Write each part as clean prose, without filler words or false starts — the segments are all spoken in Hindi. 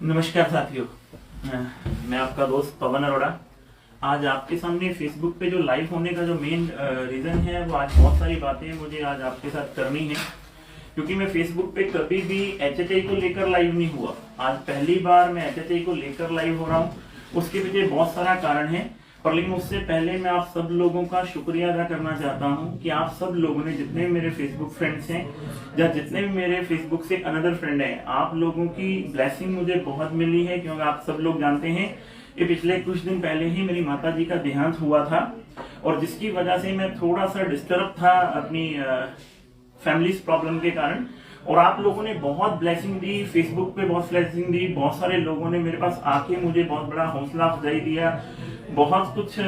नमस्कार साथियों, मैं आपका दोस्त पवन अरोड़ा। आज आपके सामने फेसबुक पे जो लाइव होने का जो मेन रीज़न है वो आज बहुत सारी बातें मुझे आज आपके साथ करनी है, क्योंकि मैं फेसबुक पे कभी भी एचएचआई को लेकर लाइव नहीं हुआ। आज पहली बार मैं एचएचआई को लेकर लाइव हो रहा हूँ। उसके पीछे बहुत सारा कारण है, पर लेकिन उससे पहले मैं आप सब लोगों का शुक्रिया अदा करना चाहता हूं कि आप सब लोगों ने, जितने भी मेरे फेसबुक फ्रेंड्स हैं या जितने भी मेरे फेसबुक से अनदर फ्रेंड हैं, आप लोगों की ब्लेसिंग मुझे बहुत मिली है। क्योंकि आप सब लोग जानते हैं कि पिछले कुछ दिन पहले ही मेरी माता जी का देहांत हुआ था, और जिसकी वजह से मैं थोड़ा सा डिस्टर्ब था अपनी फैमिली प्रॉब्लम के कारण। और आप लोगों ने बहुत ब्लेसिंग दी, फेसबुक पे बहुत ब्लेसिंग दी। बहुत सारे लोगों ने मेरे पास आके मुझे बहुत बड़ा हौसला अफजाई दिया, बहुत कुछ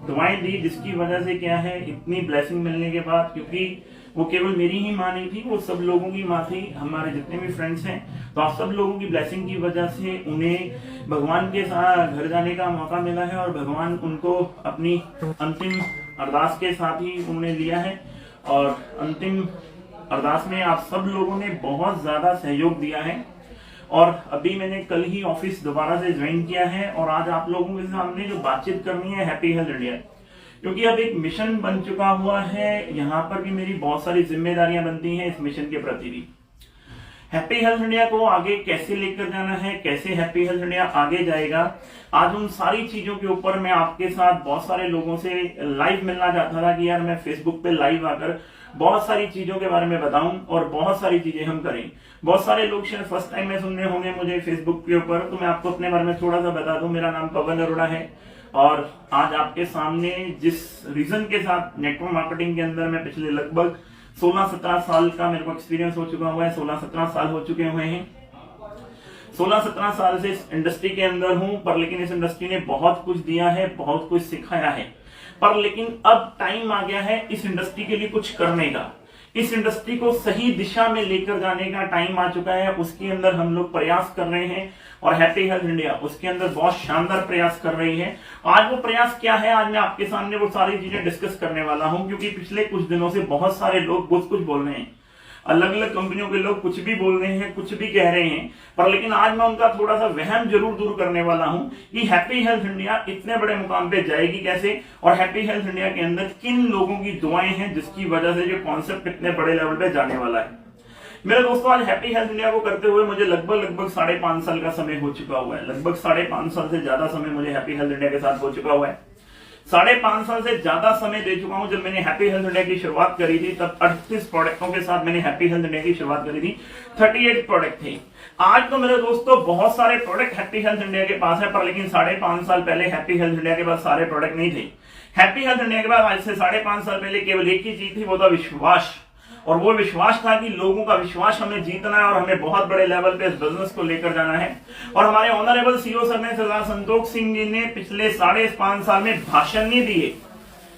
दुआएं दी, जिसकी वजह से क्या है, इतनी ब्लेसिंग मिलने के बाद, क्योंकि वो केवल मेरी ही माँ नहीं थी, वो सब लोगों की माँ थी, हमारे जितने भी फ्रेंड्स हैं। तो आप सब लोगों की ब्लेसिंग की वजह से उन्हें भगवान के साथ घर जाने का मौका मिला है, और भगवान उनको अपनी अंतिम अरदास के साथ ही उन्होंने लिया है। और अंतिम अरदास में आप सब लोगों ने बहुत ज्यादा सहयोग दिया है। और अभी मैंने कल ही ऑफिस दोबारा से ज्वाइन किया है, और आज आप लोगों के सामने जो बातचीत करनी है हैप्पी हेल्थ इंडिया, क्योंकि अब एक मिशन बन चुका हुआ है। यहाँ पर भी मेरी बहुत सारी जिम्मेदारियां बनती हैं इस मिशन के प्रति भी। हैप्पी हेल्थ इंडिया को आगे कैसे लेकर जाना है, कैसे हैप्पी हेल्थ इंडिया आगे जाएगा, आज उन सारी चीजों के ऊपर मैं आपके साथ बहुत सारे लोगों से लाइव मिलना चाहता था कि यार मैं फेसबुक पे लाइव आकर बहुत सारी चीजों के बारे में बताऊं और बहुत सारी चीजें हम करें। बहुत सारे लोग शायद फर्स्ट टाइम में सुन रहे होंगे मुझे फेसबुक के ऊपर, तो मैं आपको अपने बारे में थोड़ा सा बता दूं। मेरा नाम पवन अरोड़ा है, और आज आपके सामने जिस रीजन के साथ नेटवर्क मार्केटिंग के अंदर मैं पिछले लगभग 16-17 साल का मेरे को एक्सपीरियंस हो चुका हुआ है, 16-17 साल हो चुके हुए हैं। 16-17 साल से इस इंडस्ट्री के अंदर हूं, पर लेकिन इस इंडस्ट्री ने बहुत कुछ दिया है, बहुत कुछ सिखाया है। पर लेकिन अब टाइम आ गया है इस इंडस्ट्री के लिए कुछ करने का, इस इंडस्ट्री को सही दिशा में लेकर जाने का टाइम आ चुका है। उसके अंदर हम लोग प्रयास कर रहे हैं, और हैप्पी हेल्थ इंडिया उसके अंदर बहुत शानदार प्रयास कर रही है। आज वो प्रयास क्या है, आज मैं आपके सामने वो सारी चीजें डिस्कस करने वाला हूं, क्योंकि पिछले कुछ दिनों से बहुत सारे लोग बहुत कुछ बोल रहे हैं, अलग अलग कंपनियों के लोग कुछ भी बोल रहे हैं, कुछ भी कह रहे हैं। पर लेकिन आज मैं उनका थोड़ा सा वहम जरूर दूर करने वाला हूं कि हैप्पी हेल्थ इंडिया इतने बड़े मुकाम पे जाएगी कैसे, और हैप्पी हेल्थ इंडिया के अंदर किन लोगों की दुआएं हैं जिसकी वजह से जो कॉन्सेप्ट इतने बड़े लेवल पे जाने वाला है। मेरे दोस्तों, आज हैप्पी हेल्थ इंडिया को करते हुए मुझे लगभग 5.5 साल का समय हो चुका हुआ है। लगभग 5.5 साल से ज्यादा समय मुझे हैप्पी हेल्थ इंडिया के साथ हो चुका हुआ है। 5.5 साल से ज्यादा समय दे चुका हूं। जब मैंने हैप्पी हेल्थ इंडिया की शुरुआत करी थी तब 38 प्रोडक्टों के साथ मैंने हैप्पी हेल्थ इंडिया की शुरुआत करी थी। 38 प्रोडक्ट थे। आज तो मेरे दोस्तों बहुत सारे प्रोडक्ट हैप्पी हेल्थ इंडिया के पास है, पर लेकिन 5.5 साल पहले हैप्पी हेल्थ इंडिया के पास सारे प्रोडक्ट नहीं थे। हैप्पी हेल्थ इंडिया के पास आज से 5.5 साल पहले केवल एक ही चीज थी, वो था विश्वास। और वो विश्वास था कि लोगों का विश्वास हमें जीतना है, और हमें बहुत बड़े लेवल पे इस बिजनेस को लेकर जाना है। और हमारे ऑनरेबल सीईओ सर ने, सरदार संतोष सिंह जी ने पिछले 5.5 साल में भाषण नहीं दिए।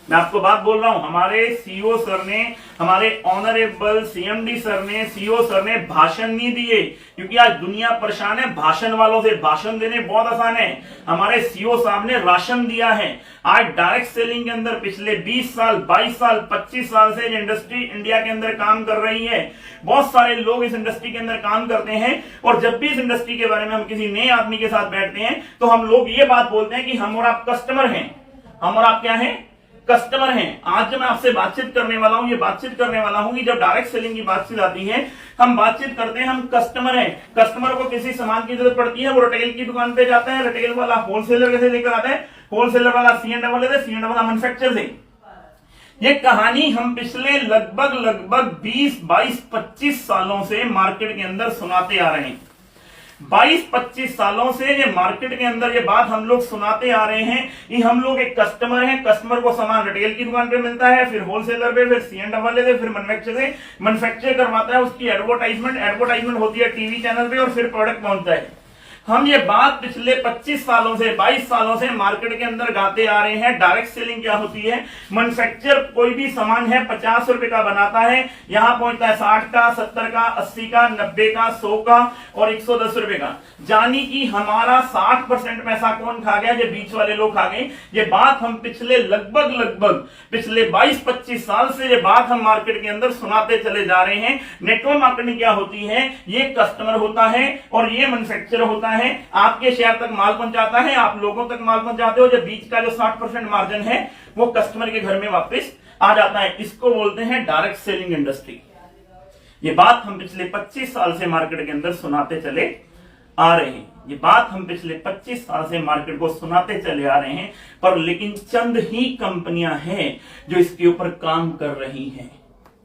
मैं आपको बात बोल रहा हूं, हमारे सीईओ सर ने, हमारे ऑनरेबल सीएमडी सर ने, सीईओ सर ने भाषण नहीं दिए, क्योंकि आज दुनिया परेशान है भाषण वालों से। भाषण देने बहुत आसान है, हमारे सीईओ साहब ने राशन दिया है। आज डायरेक्ट सेलिंग के अंदर पिछले 20 साल, 22 साल, 25 साल से इंडस्ट्री इंडिया के अंदर काम कर रही है। बहुत सारे लोग इस इंडस्ट्री के अंदर काम करते हैं, और जब भी इस इंडस्ट्री के बारे में हम किसी नए आदमी के साथ बैठते हैं तो हम लोग ये बात बोलते हैं कि हम और आप कस्टमर हैं। हम और आप क्या हैं? कस्टमर हैं। आज जो मैं आपसे बातचीत करने वाला हूं, ये बातचीत करने वाला हूं कि जब डायरेक्ट सेलिंग की बातचीत आती है, हम बातचीत करते हैं, हम कस्टमर हैं। कस्टमर को किसी सामान की जरूरत पड़ती है, वो रिटेल की दुकान पे जाता है, रिटेल वाला होलसेलर कैसे लेकर आता है, होलसेलर वाला C&F वाले, C&F वाला मैन्युफैक्चरर से। ये कहानी हम पिछले लगभग 20, 22, 25 सालों से मार्केट के अंदर सुनाते आ रहे हैं। 22-25 सालों से ये मार्केट के अंदर ये बात हम लोग सुनाते आ रहे हैं कि हम लोग एक कस्टमर हैं। कस्टमर को सामान रिटेल की दुकान पे मिलता है, फिर होलसेलर पे, फिर C&F वाले से, फिर मैन्युफैक्चर करवाता है, उसकी एडवर्टाइजमेंट होती है टीवी चैनल पे, और फिर प्रोडक्ट पहुंचता है। हम ये बात पिछले 25 सालों से, 22 सालों से मार्केट के अंदर गाते आ रहे हैं। डायरेक्ट सेलिंग क्या होती है? मैन्युफैक्चर कोई भी सामान है 50 रुपए का बनाता है, यहां पहुंचता है 60 का, 70 का, 80 का, 90 का, 100 का और 110 रुपए का। जानी कि हमारा 60% पैसा कौन खा गया? ये बीच वाले लोग खा गए। ये बात हम पिछले लगभग पिछले 22-25 साल से ये बात हम मार्केट के अंदर सुनाते चले जा रहे हैं। नेटवर्क मार्केटिंग क्या होती है? ये कस्टमर होता है और ये मैन्युफैक्चर होता है। है, आपके शेयर तक माल पहुंचाता है, आप लोगों तक माल पहुंचाते हो, जो बीच का जो 60% मार्जिन है वो कस्टमर के घर में वापस आ जाता है। इसको बोलते हैं डायरेक्ट सेलिंग इंडस्ट्री। ये बात हम पिछले 25 साल से मार्केट के अंदर सुनाते चले आ रहे हैं। ये बात हम पिछले 25 साल से मार्केट को सुनाते चले आ रहे हैं, पर लेकिन चंद ही कंपनियां हैं जो इसके ऊपर काम कर रही हैं।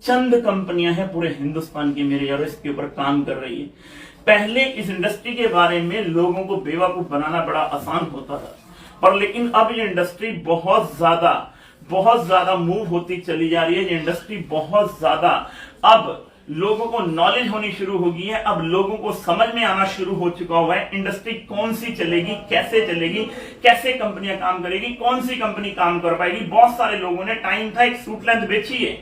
चंद कंपनियां हैं पूरे हिंदुस्तान की मेरे यारों इसके ऊपर काम कर रही है। पहले इस इंडस्ट्री के बारे में लोगों को बेवकूफ बनाना बड़ा आसान होता था, पर लेकिन अब ये इंडस्ट्री बहुत ज्यादा मूव होती चली जा रही है। ये इंडस्ट्री बहुत ज्यादा अब लोगों को नॉलेज होनी शुरू हो गई है। अब लोगों को समझ में आना शुरू हो चुका हुआ है इंडस्ट्री कौन सी चलेगी, कैसे कंपनियां काम करेगी, कौन सी कंपनी काम कर पाएगी। बहुत सारे लोगों ने टाइम था एक सूट लेंथ बेची है,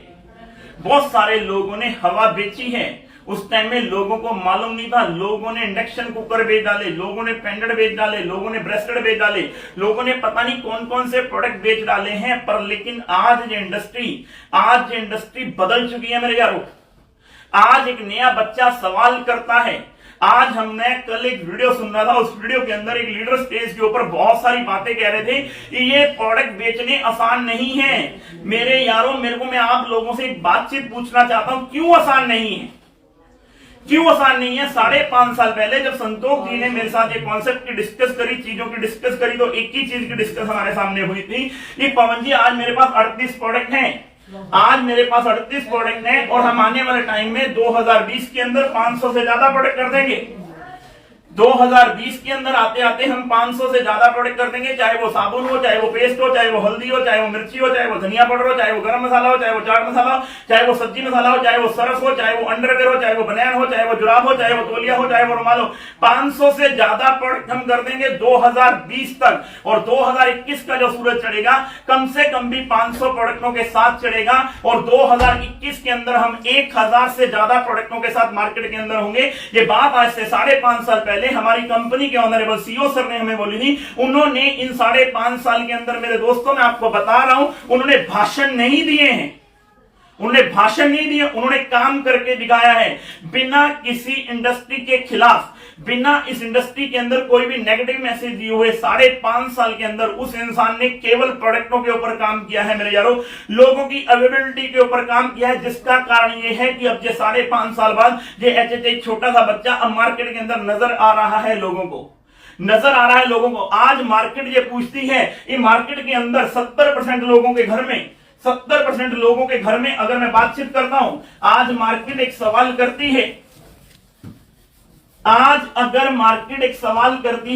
बहुत सारे लोगों ने हवा बेची है। उस टाइम में लोगों को मालूम नहीं था, लोगों ने इंडक्शन कुकर बेच डाले, लोगों ने पेंडेड बेच डाले, लोगों ने ब्रेस्टेड बेच डाले, लोगों ने पता नहीं कौन कौन से प्रोडक्ट बेच डाले हैं। पर लेकिन आज ये इंडस्ट्री बदल चुकी है मेरे यारों। आज एक नया बच्चा सवाल करता है। आज हमने कल एक वीडियो सुन रहा था, उस वीडियो के अंदर एक लीडर स्टेज के ऊपर बहुत सारी बातें कह रहे थे कि ये प्रोडक्ट बेचने आसान नहीं है। मेरे यारों, मैं आप लोगों से एक बातचीत पूछना चाहता हूं, क्यों आसान नहीं है? क्यों आसान नहीं है? 5.5 साल पहले जब संतोष जी ने मेरे साथ ये कॉन्सेप्ट की डिस्कस करी, चीजों की डिस्कस करी, तो एक ही चीज की डिस्कस हमारे सामने हुई थी कि पवन जी आज मेरे पास 38 प्रोडक्ट हैं, आज मेरे पास 38 प्रोडक्ट हैं और हम आने वाले टाइम में 2020 के अंदर 500 से ज्यादा प्रोडक्ट कर देंगे। 2020 के अंदर आते आते हम 500 से ज्यादा प्रोडक्ट कर देंगे, चाहे वो साबुन हो, चाहे वो पेस्ट हो, चाहे वो हल्दी हो, चाहे वो मिर्ची हो, चाहे वो धनिया पाउडर हो, चाहे वो गरम मसाला हो, चाहे वो चाट मसाला हो, चाहे वो सब्जी मसाला हो, चाहे वो सरफ हो, चाहे वो अंडरवेयर हो, चाहे वो बनियान हो, चाहे वो जुराब हो, चाहे वो तौलिया हो, चाहे वो रुमाल हो। 500 से ज्यादा प्रोडक्ट हम कर देंगे 2020 तक। और 2021 का जो सूरज चढ़ेगा कम से कम भी 500 प्रोडक्टों के साथ चढ़ेगा। और 2021 के अंदर हम 1000 से ज्यादा प्रोडक्टों के साथ मार्केट के अंदर होंगे। ये बात आज से 5.5 साल पहले हमारी कंपनी के ऑनरेबल सीईओ सर ने हमें बोली थी। उन्होंने इन 5.5 साल के अंदर, मेरे दोस्तों मैं आपको बता रहा हूं, उन्होंने भाषण नहीं दिए हैं, उन्होंने काम करके दिखाया है। बिना किसी इंडस्ट्री के खिलाफ, बिना इस इंडस्ट्री के अंदर कोई भी नेगेटिव मैसेज दिए हुए 5.5 साल के अंदर उस इंसान ने केवल प्रोडक्टों के ऊपर काम किया है मेरे यारों, लोगों की अवेलेबिलिटी के ऊपर काम किया है। जिसका कारण यह है कि अब ये 5.5 साल बाद ये एक छोटा सा बच्चा अब मार्केट के अंदर नजर आ रहा है लोगों को। आज मार्केट ये पूछती है, ये मार्केट के अंदर 70% लोगों के घर में, 70% लोगों के घर में अगर मैं बातचीत करता हूं, आज मार्केट एक सवाल करती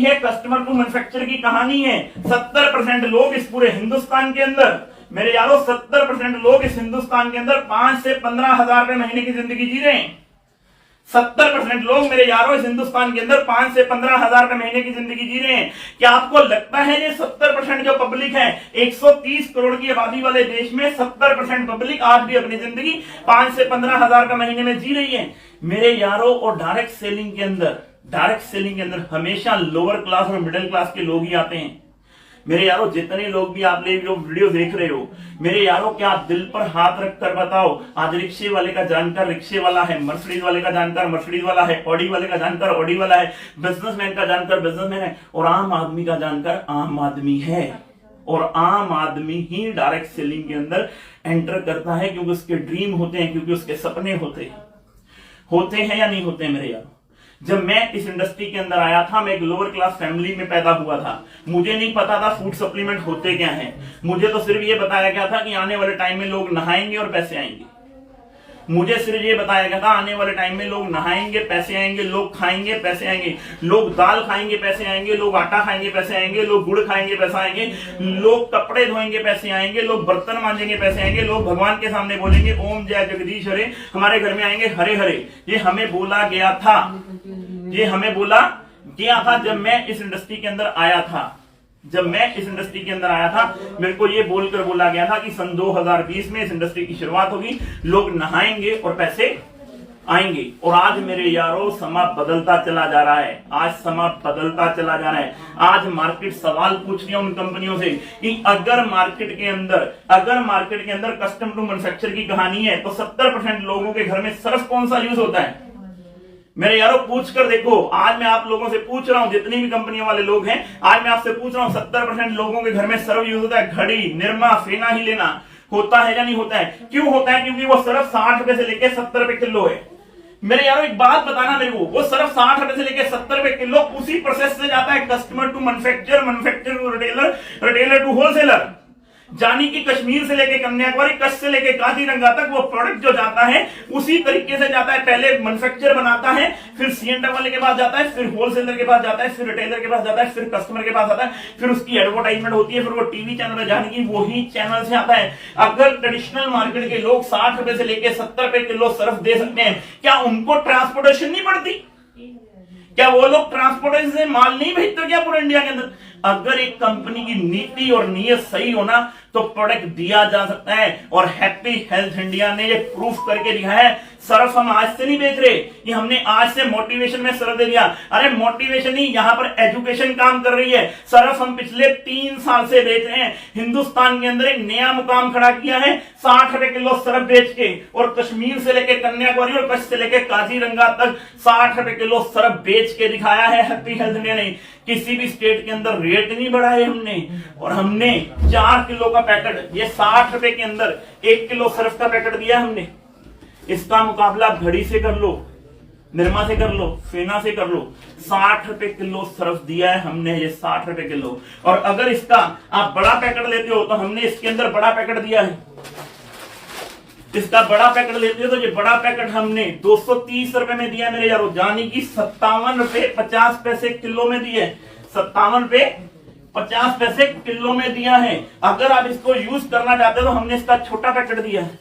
है, कस्टमर टू मैन्युफैक्चर की कहानी है। 70% लोग इस पूरे हिंदुस्तान के अंदर, मेरे यारों 70% लोग इस हिंदुस्तान के अंदर 5 से 15 हजार रुपए महीने की जिंदगी जी रहे हैं। 70% लोग मेरे यारों इस हिंदुस्तान के अंदर 5 से 15 हजार रुपए महीने की जिंदगी जी रहे हैं। क्या आपको लगता है ये 70% जो पब्लिक है, 130 करोड़ की आबादी वाले देश में 70% पब्लिक आज भी अपनी जिंदगी 5 से 15 हजार रुपए महीने में जी रही है मेरे यारों। और डायरेक्ट सेलिंग के अंदर हमेशा लोअर क्लास और मिडिल क्लास के लोग ही आते हैं मेरे यारों। जितने लोग भी आप लोग वीडियो देख रहे हो मेरे यारों, क्या आप दिल पर हाथ रखकर बताओ, आज रिक्शे वाले का जानकार रिक्शे वाला है, मर्सिडीज वाले का जानकार मर्सिडीज वाला है, ऑडी वाले का जानकार ऑडी वाला है, बिजनेसमैन का जानकार बिजनेसमैन है, और आम आदमी का जानकार आम आदमी है। और आम आदमी ही डायरेक्ट सेलिंग के अंदर एंटर करता है, क्योंकि उसके ड्रीम होते हैं, क्योंकि उसके सपने होते हैं या नहीं होते हैं मेरे यार। जब मैं इस इंडस्ट्री के अंदर आया था, मैं एक लोअर क्लास फैमिली में पैदा हुआ था। मुझे नहीं पता था फूड सप्लीमेंट होते क्या हैं। मुझे तो सिर्फ ये बताया गया था कि आने वाले टाइम में लोग नहाएंगे और पैसे आएंगे। मुझे सिर्फ ये बताया गया था आने वाले टाइम में लोग नहाएंगे, पैसे आएंगे, लोग खाएंगे, पैसे आएंगे, लोग दाल खाएंगे, पैसे आएंगे, लोग आटा खाएंगे, पैसे आएंगे, लोग गुड़ खाएंगे, पैसे आएंगे, लोग कपड़े धोएंगे, पैसे आएंगे, लोग बर्तन मांजेंगे, पैसे आएंगे, लोग भगवान के सामने बोलेंगे ओम जय जगदीश हरे, हमारे घर में आएंगे हरे हरे। ये हमें बोला गया था, जब मैं इस इंडस्ट्री के अंदर आया था। मेरे को ये बोलकर बोला गया था कि सन 2020 में इस इंडस्ट्री की शुरुआत होगी, लोग नहाएंगे और पैसे आएंगे। और आज मेरे यारों समा बदलता चला जा रहा है, आज मार्केट सवाल पूछ रही है उन कंपनियों से कि अगर मार्केट के अंदर कस्टम टू मैन्युफैक्चर की कहानी है, तो 70% लोगों के घर में सर्फ कौन सा यूज होता है? मेरे यारों पूछ कर देखो, आज मैं आप लोगों से पूछ रहा हूं, जितनी भी कंपनियों वाले लोग हैं, आज मैं आपसे पूछ रहा हूं 70% लोगों के घर में सर्फ यूज होता है, घड़ी, निरमा, फेना ही लेना होता है या नहीं होता है? क्यों होता है? क्योंकि वो सर्फ 60 रुपए से लेकर 70 रुपए किलो है। मेरे यारों एक बात बताना मेरे को, वो सर्फ 60 रुपए से लेकर 70 रुपए किलो उसी प्रोसेस से जाता है customer to manufacturer, manufacturer to retailer, retailer to wholesaler. जानी कि कश्मीर से लेके कन्याकुमारी, कच्छ से लेके काजीरंगा तक वो प्रोडक्ट जो जाता है उसी तरीके से जाता है। पहले मैन्युफैक्चरर बनाता है, फिर सीएनडब्ल्यू वाले के पास जाता है, फिर होलसेलर के पास जाता है, फिर रिटेलर के पास जाता है, फिर कस्टमर के पास आता है, फिर उसकी एडवर्टाइजमेंट होती है, फिर वो टीवी चैनल में जाने की वही चैनल से आता है। अगर ट्रेडिशनल मार्केट के लोग 60 रुपए से लेके 70 रुपए किलो सर्फ दे सकते हैं, क्या उनको ट्रांसपोर्टेशन नहीं पड़ती? क्या वो लोग ट्रांसपोर्टेशन से माल नहीं भेजते क्या पूरे इंडिया के अंदर? अगर एक कंपनी की नीति और नीयत सही होना तो प्रोडक्ट दिया जा सकता है। और हैप्पी हेल्थ इंडिया ने ये प्रूफ करके दिखाया है। सर्फ हम आज से नहीं बेच रहे, ये हमने आज से मोटिवेशन में सर्फ दे दिया। अरे मोटिवेशन नहीं, यहां पर एजुकेशन काम कर रही है। सर्फ हम पिछले 3 साल से बेच रहे हैं। हिंदुस्तान के अंदर एक नया मुकाम खड़ा किया है 60 रुपए किलो सर्फ बेच के, और कश्मीर से लेकर कन्याकुमारी और कच्छ से लेकर काजीरंगा तक 60 रुपए किलो सर्फ बेच के दिखाया है हैप्पी हेल्थ इंडिया ने। किसी भी स्टेट के अंदर रेट नहीं बढ़ाए हमने, और हमने 4 किलो का पैकेट, ये 60 रुपए के अंदर 1 किलो सर्फ का पैकेट दिया हमने। इसका मुकाबला घड़ी से कर लो, निरमा से कर लो, फेना से कर लो, 60 रुपए किलो सर्फ दिया है हमने, ये 60 रुपए किलो। और अगर इसका आप बड़ा पैकेट लेते हो तो हमने इसके अंदर बड़ा पैकेट दिया है। इसका बड़ा पैकेट लेते हो तो ये बड़ा पैकेट हमने 230 रुपए में दिया मेरे यारों, यानी कि 57 रुपए 50 पैसे किलो में दिए। 57 रुपए 50 पैसे किलो में दिया है। अगर आप इसको यूज करना चाहते हो तो हमने इसका छोटा पैकेट दिया है।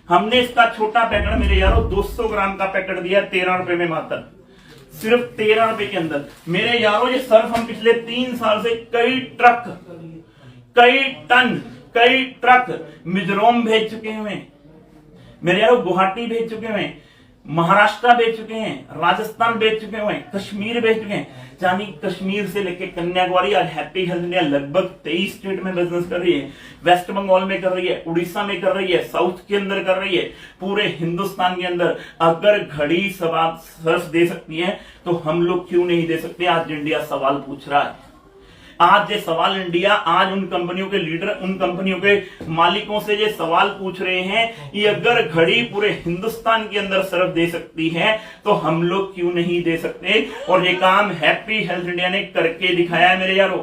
हमने इसका छोटा पैकेट मेरे यारों 200 ग्राम का पैकेट दिया 13 रुपए में, मात्र सिर्फ 13 रुपए के अंदर। मेरे यारों ये सर्फ हम पिछले 3 साल से कई ट्रक, कई टन, कई ट्रक मिजोरम भेज चुके हैं मेरे यारों, गुवाहाटी भेज चुके हैं, महाराष्ट्र भेज चुके हैं, राजस्थान भेज चुके हैं, कश्मीर भेज चुके हैं। यानी कश्मीर से लेके कन्याकुमारी आज हैप्पी हेल्थ इंडिया लगभग 23 स्टेट में बिजनेस कर रही है। वेस्ट बंगाल में कर रही है, उड़ीसा में कर रही है, साउथ के अंदर कर रही है, पूरे हिंदुस्तान के अंदर। अगर घड़ी सर्फ दे सकती है तो हम लोग क्यों नहीं दे सकते? आज इंडिया सवाल पूछ रहा है। आज ये सवाल इंडिया, आज उन कंपनियों के लीडर, उन कंपनियों के मालिकों से ये सवाल पूछ रहे हैं कि अगर घड़ी पूरे हिंदुस्तान के अंदर सर्फ दे सकती है तो हम लोग क्यों नहीं दे सकते? और ये काम हैप्पी हेल्थ इंडिया ने करके दिखाया है मेरे यारों,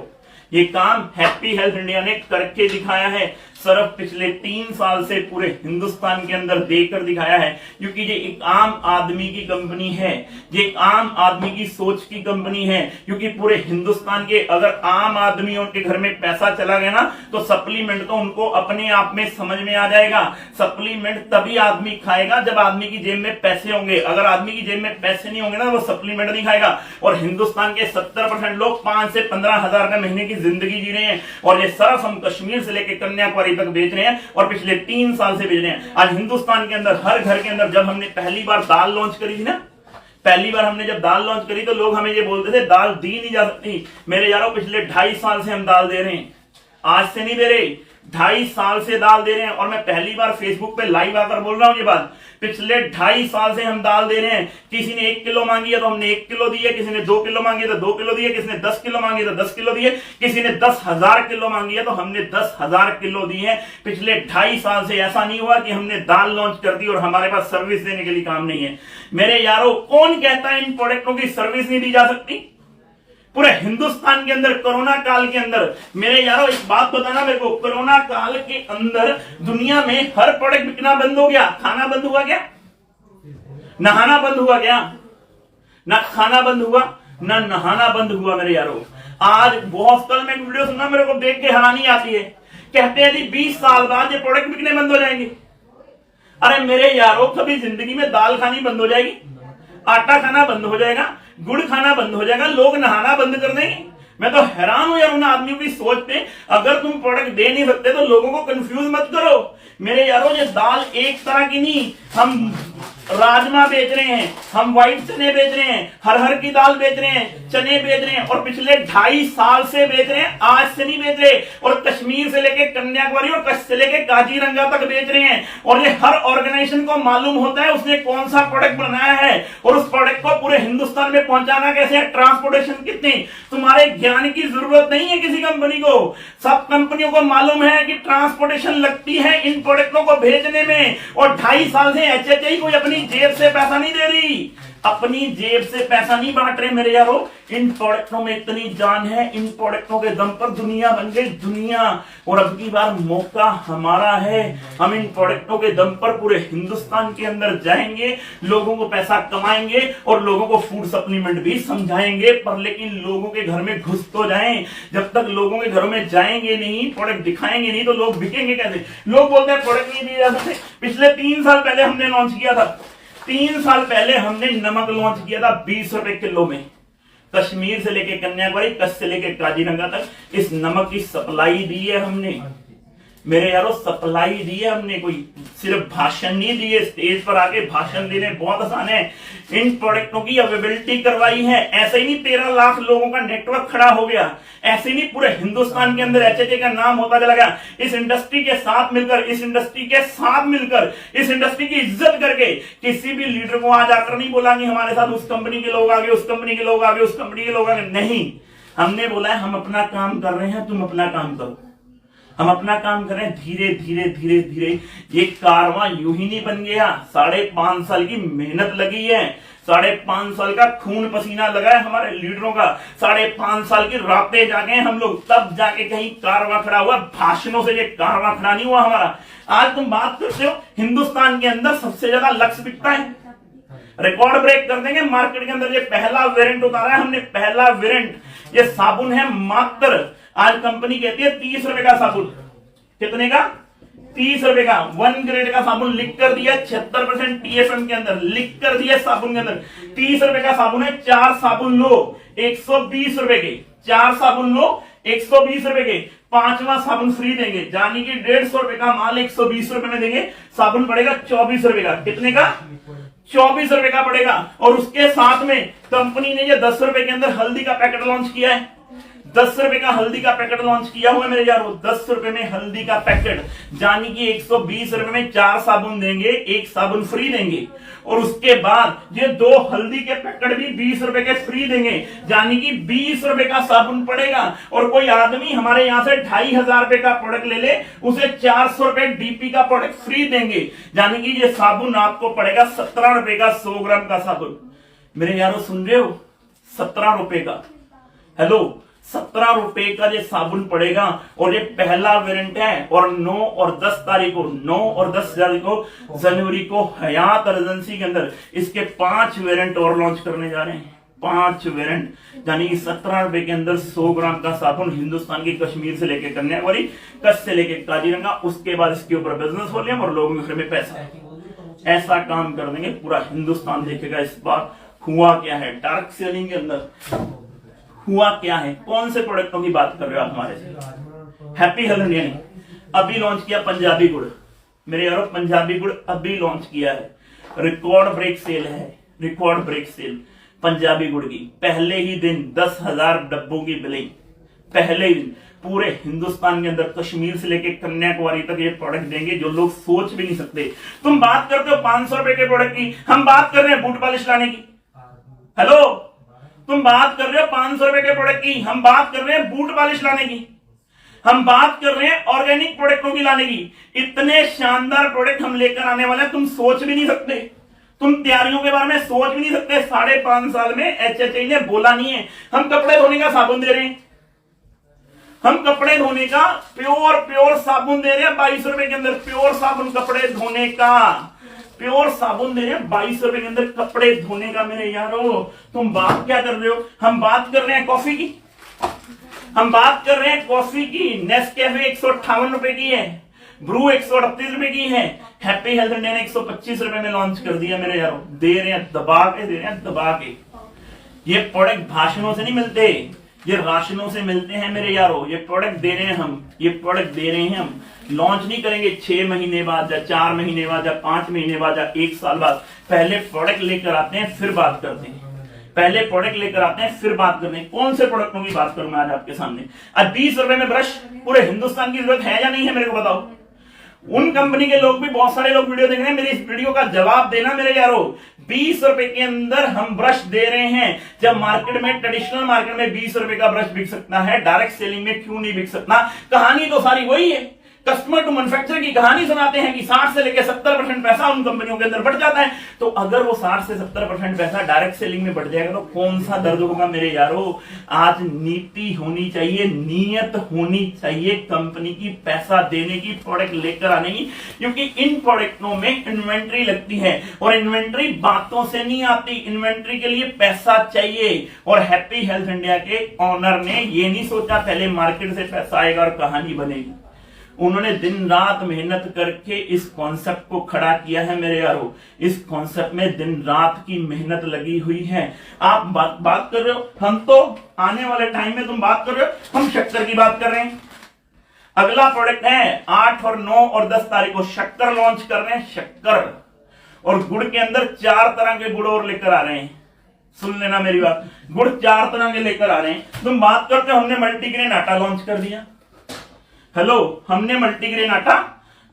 ये काम हैप्पी हेल्थ इंडिया ने करके दिखाया है। सर्फ पिछले 3 साल से पूरे हिंदुस्तान के अंदर देकर दिखाया है, क्योंकि ये एक आम आदमी की कंपनी है, ये एक आम आदमी की सोच की कंपनी है। क्योंकि पूरे हिंदुस्तान के अगर आम आदमियों के घर में पैसा चला गया ना तो सप्लीमेंट तो उनको अपने आप में समझ में आ जाएगा। सप्लीमेंट तभी आदमी खाएगा जब आदमी की जेब में पैसे होंगे। अगर आदमी की जेब में पैसे नहीं होंगे ना वो सप्लीमेंट नहीं खाएगा। और हिंदुस्तान के 70% लोग 5 से 15 हजार रुपए महीने की जिंदगी जी रहे हैं। और ये सर्फ हम कश्मीर से लेकर कन्याकुमारी तक बेच रहे हैं और पिछले 3 साल से बेच रहे हैं। आज हिंदुस्तान के अंदर हर घर के अंदर, जब हमने पहली बार दाल लॉन्च करी थी ना, पहली बार हमने जब दाल लॉन्च करी तो लोग हमें ये बोलते थे दाल दी नहीं जा सकती। मेरे यारों पिछले 2.5 साल से हम दाल दे रहे हैं, आज से नहीं दे रहे, 2.5 साल से दाल दे रहे हैं। और मैं पहली बार फेसबुक पे लाइव आकर बोल रहा हूं ये बात, पिछले 2.5 साल से हम दाल दे रहे हैं। किसी ने 1 किलो मांगी है तो हमने 1 किलो दी है, किसी ने 2 किलो मांगी है तो 2 किलो दी है, किसी ने 10 किलो मांगी है तो 10 किलो दी है, किसी ने 10,000 किलो मांगी है तो हमने 10,000 किलो दी है। पिछले 2.5 साल से ऐसा नहीं हुआ कि हमने दाल लॉन्च कर दी और हमारे पास सर्विस देने के लिए काम नहीं है। मेरे यारों कौन कहता है इन प्रोडक्टों की सर्विस नहीं दी जा सकती? पूरे हिंदुस्तान के अंदर कोरोना काल के अंदर, मेरे यारों एक बात बताना मेरे को, कोरोना काल के अंदर दुनिया में हर प्रोडक्ट बिकना बंद हो गया। खाना बंद हुआ क्या? नहाना बंद हुआ क्या? ना खाना बंद हुआ ना नहाना बंद हुआ मेरे यारों। आज बहुत कल मैं एक वीडियो सुना, मेरे को देख के हैरानी आती है। कहते हैं जी 20 साल बाद ये प्रोडक्ट बिकने बंद हो जाएंगे। अरे मेरे यारों कभी जिंदगी में दाल खानी बंद हो जाएगी, आटा खाना बंद हो जाएगा, गुड़ खाना बंद हो जाएगा, लोग नहाना बंद कर देंगे? मैं तो हैरान हूं यार उन आदमियों की सोच पे। अगर तुम प्रोडक्ट दे नहीं सकते तो लोगों को कंफ्यूज मत करो। मेरे यारों ये दाल एक तरह की नहीं, हम राजमा बेच रहे हैं, हम व्हाइट चने बेच रहे हैं, हरहर की दाल बेच रहे हैं, चने बेच रहे हैं, और पिछले 2.5 साल से बेच रहे हैं, आज से नहीं बेच रहे। और कश्मीर से लेके कन्याकुमारी और कच्छ से लेके काजीरंगा तक बेच रहे हैं। और ये हर ऑर्गेनाइजेशन को मालूम होता है उसने कौन सा प्रोडक्ट बनाया है और उस प्रोडक्ट को पूरे हिंदुस्तान में पहुंचाना कैसे है, ट्रांसपोर्टेशन कितनी। तुम्हारे ज्ञान की जरूरत नहीं है किसी कंपनी को, सब कंपनियों को मालूम है कि ट्रांसपोर्टेशन लगती है इन प्रोडक्टों को भेजने में। और 2.5 साल से एचएचआई कोई अपनी जेब से पैसा नहीं दे रही, अपनी जेब से पैसा नहीं बांट रहे मेरे यारों। इन प्रोडक्टों में इतनी जान है, इन प्रोडक्टों के दम पर दुनिया बन गई दुनिया। और अब की बार मौका हमारा है, हम इन प्रोडक्टों के दम पर पूरे हिंदुस्तान के अंदर जाएंगे, लोगों को पैसा कमाएंगे और लोगों को फूड सप्लीमेंट भी समझाएंगे। पर लेकिन लोगों के घर में घुस तो जाएं, जब तक लोगों के घरों में जाएंगे नहीं, प्रोडक्ट दिखाएंगे नहीं, तो लोग बिकेंगे कैसे। लोग बोलते हैं प्रोडक्ट नहीं दिए जा सकते। पिछले 3 साल पहले हमने लॉन्च किया था, 3 साल पहले हमने नमक लॉन्च किया था 20 रुपए किलो में। कश्मीर से लेके कन्याकुमारी, कच्छ से लेके काजीरंगा तक इस नमक की सप्लाई दी है हमने मेरे यारों, सप्लाई दी है हमने, कोई सिर्फ भाषण नहीं दिए। स्टेज पर आके भाषण देने बहुत आसान है, इन प्रोडक्टों की अवेलेबिलिटी करवाई है। ऐसे ही नहीं 13 लाख लोगों का नेटवर्क खड़ा हो गया, ऐसे नहीं पूरे हिंदुस्तान के अंदर एचएचए का नाम होता चला गया। इस इंडस्ट्री के साथ मिलकर, इस इंडस्ट्री के साथ मिलकर, इस इंडस्ट्री की इज्जत करके किसी भी लीडर को आज आकर नहीं बोला कि हमारे साथ उस कंपनी के लोग आगे, उस कंपनी के लोग आगे, उस कंपनी के लोग आगे। नहीं, हमने बोला है हम अपना काम कर रहे हैं, तुम अपना काम करो। हम अपना काम करें, धीरे धीरे धीरे धीरे ये कारवां यूं ही नहीं बन गया। 5.5 साल की मेहनत लगी है, 5.5 साल का खून पसीना लगा है हमारे लीडरों का, 5.5 साल की रातें जागे हैं हम लोग, तब जाके कहीं कारवां खड़ा हुआ। भाषणों से ये कारवां खड़ा नहीं हुआ हमारा। आज तुम बात करते हो हिंदुस्तान के अंदर सबसे ज्यादा लक्स बिकता है, रिकॉर्ड ब्रेक कर देंगे मार्केट के अंदर। ये पहला वेरिएंट उतारा है हमने, पहला वेरिएंट। ये साबुन है मात्र, आज कंपनी कहती है 30 रुपए का साबुन। कितने का? 30 रुपए का 1 ग्रेड का साबुन लिख कर दिया, 76% टीएफएम के अंदर लिख कर दिया साबुन के अंदर। 30 रुपए का साबुन है, 4 साबुन लो 120 रुपए के, 4 साबुन लो 120 रुपए के, 5वां साबुन फ्री देंगे। यानी कि 150 रुपए का माल 120 रुपए में देंगे, साबुन पड़ेगा 24 रुपए का। कितने का? 24 रुपए का पड़ेगा। और उसके साथ में कंपनी ने ये 10 रुपए के अंदर हल्दी का पैकेट लॉन्च किया है, 10 रुपए का हल्दी का पैकेट लॉन्च किया हुआ है मेरे यारों। 10 रुपए में हल्दी का पैकेट, यानी कि 120 रुपए में 4 साबुन देंगे, 1 साबुन फ्री देंगे। और उसके बाद ये 2 हल्दी के पैकेट भी 20 रुपए के फ्री देंगे, यानी कि 20 रुपए का साबुन पड़ेगा। और कोई आदमी हमारे यहां से 2500 रुपए का प्रोडक्ट ले ले, उसे 400 रुपए डीपी का प्रोडक्ट फ्री देंगे, यानी कि ये साबुन आपको पड़ेगा 17 रुपए का 100 ग्राम का साबुन। मेरे यारों सुन रहे हो? 17 रुपए का, हेलो, 17 रुपए का ये साबुन पड़ेगा। और ये पहला वेरिएंट है। और 9 और 10 तारीख को, 9 और 10 जनवरी को हयात एजेंसी के अंदर इसके 5 वेरिएंट और लॉन्च करने जा रहे हैं। 5 वेरिएंट, यानी कि 17 रुपए के अंदर 100 ग्राम का साबुन हिंदुस्तान की कश्मीर से लेकर कन्याकुमारी, कच्छ से लेकर काजीरंगा, उसके बाद इसके ऊपर बिजनेस वॉल्यूम और लोगों के घर में पैसा। ऐसा काम कर देंगे, पूरा हिंदुस्तान देखेगा इस बार हुआ क्या है। डार्क सेलिंग के अंदर हुआ क्या है, कौन से प्रोडक्टों की बात कर रहे हो आप हमारे से? हैप्पी हेल्थ ने अभी लॉन्च किया पंजाबी गुड़ मेरे यारों, पंजाबी गुड़ अभी लॉन्च किया है। रिकॉर्ड ब्रेक सेल है, रिकॉर्ड ब्रेक सेल पंजाबी गुड़ की। पहले ही दिन 10,000 डब्बों की बिलिंग, पहले ही दिन पूरे हिंदुस्तान के अंदर कश्मीर से लेकर कन्याकुमारी तक ये प्रोडक्ट देंगे जो लोग सोच भी नहीं सकते। तुम बात करते हो 500 रुपए के प्रोडक्ट की, हम बात कर रहे हैं बूट पॉलिश लाने की। हेलो, तुम बात कर रहे हो 500 रुपए के प्रोडक्ट की, हम बात कर रहे हैं बूट पॉलिश लाने की, हम बात कर रहे हैं ऑर्गेनिक प्रोडक्टों की लाने की। इतने शानदार प्रोडक्ट हम लेकर आने वाले हैं, तुम सोच भी नहीं सकते, तुम तैयारियों के बारे में सोच भी नहीं सकते। 5.5 साल में एचएचआई ने बोला नहीं है हम कपड़े धोने का साबुन दे रहे हैं, हम कपड़े धोने का प्योर साबुन दे रहे हैं 22 रुपए के अंदर। प्योर साबुन कपड़े धोने का, प्योर साबुन दे रहे हैं 22 रुपए के अंदर कपड़े धोने का। मेरे यारों, तुम बात क्या कर रहे हो? हम बात कर रहे हैं कॉफी की, हम बात कर रहे हैं कॉफी की। नेस्कैफे 158 रुपए की है, ब्रू 138 रुपए की है। हैप्पी हेल्थ इंडिया ने 125 रुपए में लॉन्च कर दिया मेरे यारों। दे रहे हैं दबा के, दे रहे हैं दबा के। ये प्रोडक्ट भाषणों से नहीं मिलते, ये राशनों से मिलते हैं मेरे यारों, ये प्रोडक्ट दे रहे हैं हम, ये प्रोडक्ट दे रहे हैं हम। लॉन्च नहीं करेंगे 6 महीने बाद या 4 महीने बाद या 5 महीने बाद या 1 साल बाद। पहले प्रोडक्ट लेकर आते हैं फिर बात करते हैं, पहले प्रोडक्ट लेकर आते हैं फिर बात करते हैं। कौन से प्रोडक्टों की बात करूं मैं आज आपके सामने? अब 20 रुपए में ब्रश पूरे हिंदुस्तान की जरूरत है या नहीं है मेरे को बताओ। उन कंपनी के लोग भी, बहुत सारे लोग वीडियो देख रहे हैं, मेरी इस वीडियो का जवाब देना मेरे यारों। 20 रुपए के अंदर हम ब्रश दे रहे हैं, जब मार्केट में, ट्रेडिशनल मार्केट में 20 रुपए का ब्रश बिक सकता है, डायरेक्ट सेलिंग में क्यों नहीं बिक सकता? कहानी तो सारी वही है, कस्टमर टू मैन्युफैक्चरर की कहानी सुनाते हैं कि 60 से लेकर 70% पैसा उन कंपनियों के अंदर बढ़ जाता है। तो अगर वो 60 से 70% पैसा डायरेक्ट सेलिंग में बढ़ जाएगा तो कौन सा दर्द होगा मेरे यारों? आज नीति होनी चाहिए, नीयत होनी चाहिए कंपनी की पैसा देने की, प्रोडक्ट लेकर आने की। क्योंकि इन प्रोडक्टों में इन्वेंट्री लगती है और इन्वेंट्री बातों से नहीं आती, इन्वेंट्री के लिए पैसा चाहिए। और हैप्पी हेल्थ इंडिया के ऑनर ने ये नहीं सोचा पहले मार्केट से पैसा आएगा और कहानी बनेगी। उन्होंने दिन रात मेहनत करके इस कॉन्सेप्ट को खड़ा किया है मेरे यारों। इस कॉन्सेप्ट में दिन रात की मेहनत लगी हुई है। आप बात कर रहे हो, हम तो आने वाले टाइम में, तुम बात कर रहे हो, हम शक्कर की बात कर रहे हैं। अगला प्रोडक्ट है 8 और 9 और 10 तारीख को शक्कर लॉन्च कर रहे हैं। शक्कर और गुड़ के अंदर 4 तरह के गुड़ और लेकर आ रहे हैं। सुन लेना मेरी बात, गुड़ 4 तरह के लेकर आ रहे हैं। तुम बात करते हो, हमने मल्टीग्रेन आटा लॉन्च कर दिया। हेलो, हमने मल्टीग्रेन आटा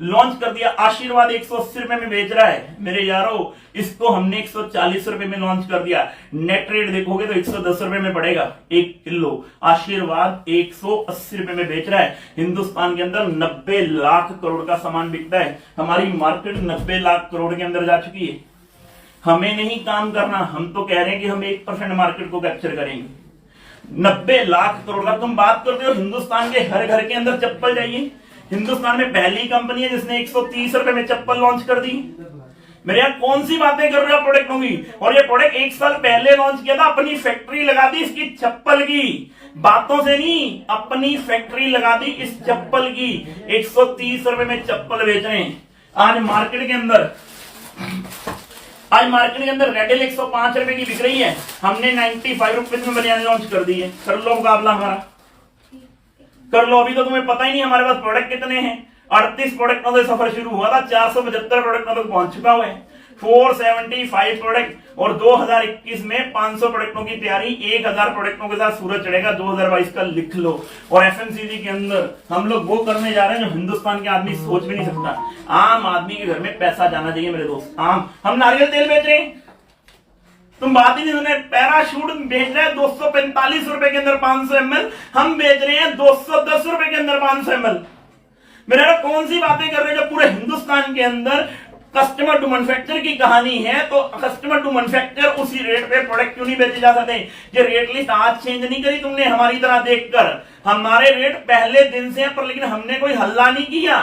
लॉन्च कर दिया। आशीर्वाद 180 रुपए में बेच रहा है मेरे यारों, इसको हमने 140 रुपए में लॉन्च कर दिया। नेट रेट देखोगे तो 110 रुपए में पड़ेगा 1 किलो। आशीर्वाद 180 रुपए में बेच रहा है। हिंदुस्तान के अंदर 90 लाख करोड़ का सामान बिकता है। हमारी मार्केट 90 लाख करोड़ के अंदर जा चुकी है। हमें नहीं काम करना, हम तो कह रहे हैं कि हम 1% मार्केट को कैप्चर करेंगे। 90 लाख करोड़ का तुम बात करते हो। हिंदुस्तान के हर घर के अंदर चप्पल जाइए। हिंदुस्तान में पहली कंपनी है जिसने 130 रुपए में चप्पल लॉन्च कर दी। मेरे यहाँ कौन सी बातें कर रहे हो प्रोडक्ट होंगी? और ये प्रोडक्ट 1 साल पहले लॉन्च किया था, अपनी फैक्ट्री लगा दी इसकी चप्पल की, बातों से नहीं, अपनी फैक्ट्री लगा दी इस चप्पल की। 130 रुपए में चप्पल बेच रहे हैं। आज मार्केट के अंदर रेडल 105 रुपए की बिक रही है। हमने 95 रुपीज में बनियान लॉन्च कर दी है। कर लो मुकाबला हमारा, कर लो। अभी तो तुम्हें पता ही नहीं हमारे पास प्रोडक्ट कितने हैं। 38 प्रोडक्टों से सफर शुरू हुआ था, 475 प्रोडक्टों तक पहुंच चुका हुआ है। 475 प्रोडक्ट और 2021 में 500 प्रोडक्टों की तैयारी। 1000 प्रोडक्टों के साथ सूरज चढ़ेगा 2022 का, लिख लो। और एफएमसीजी के अंदर हम लोग वो करने जा रहे हैं जो हिंदुस्तान के आदमी सोच भी नहीं सकता। आम आदमी के घर में पैसा जाना चाहिए मेरे दोस्त। हम नारियल तेल बेच रहे हैं, तुम बात ही नहीं सुने। पैराशूट बेच रहे हैं 245 रुपए के अंदर 500 ml, हम बेच रहे हैं 210 रुपए के अंदर 500 ml। मेरे कौन सी बातें कर रहे हैं? जब पूरे हिंदुस्तान के अंदर कस्टमर टू मैन्युफैक्चर की कहानी है, तो कस्टमर टू मैन्युफैक्चर उसी रेट पे प्रोडक्ट क्यों नहीं बेचे जा सकते? ये रेट लिस्ट आज चेंज नहीं करी तुमने हमारी तरह देखकर। हमारे रेट पहले दिन से हैं, पर लेकिन हमने कोई हल्ला नहीं किया।